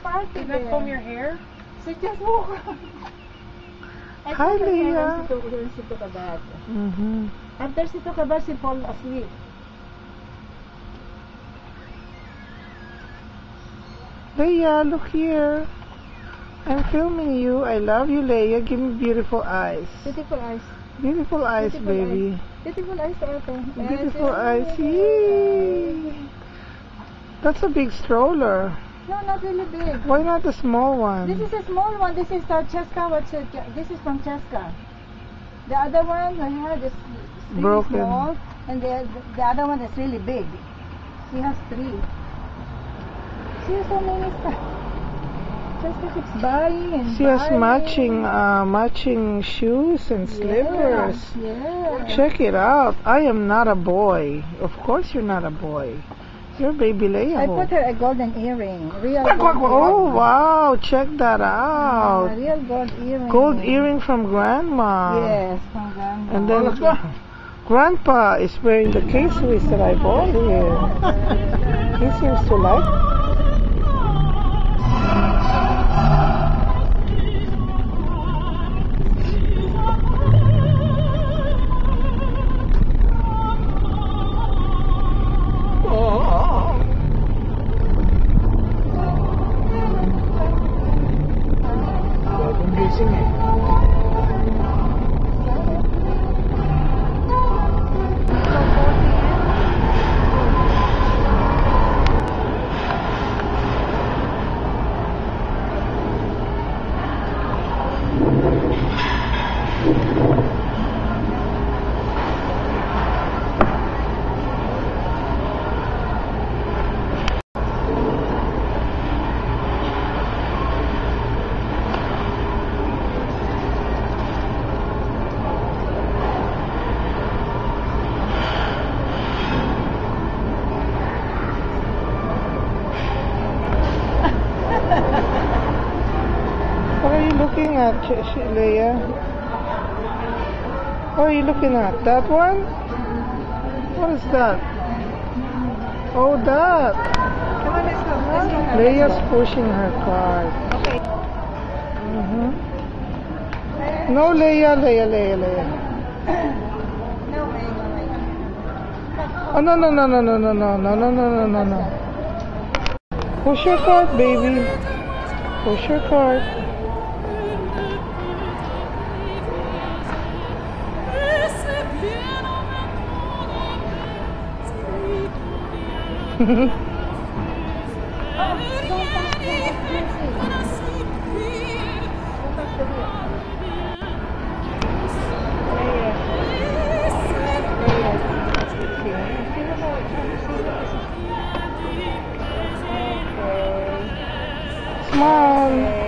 party Did there. not comb your hair? She just woke up. Hi, Leia. She took a bath. Mm-hmm. After she took a bath, she fall asleep. Leia, look here. I'm filming you. I love you, Leia. Give me beautiful eyes. Beautiful eyes. Beautiful eyes, Beautiful baby. eyes. Beautiful eyes, Otto. Beautiful eyes. Yay! That's a big stroller. No, not really big. Why not the small one? This is a small one. This is Cheska. This is from Cheska. The other one I had is really Broken. small, and the other one is really big. She has 3. She has so many stuff. Cheska keeps buying and She has buying. matching shoes and slippers. Yeah. Check it out. I am not a boy. Of course you're not a boy. You're baby Leia. I put her a golden earring. Real Quack, quack, gold quack. Oh earring. wow, check that A out. real gold earring. Gold earring from grandma. Yes, from grandma. And then grandpa is wearing the K-Swiss that I bought him. He seems to like. What are you looking at, Leia? What are you looking at? That one? What is that? Oh, that. Come on, let's go. Let's go. Leia's pushing her cart. Okay. No, Leia. No way, no way. Oh, no. Push your cart, baby. Push your cart. Smile.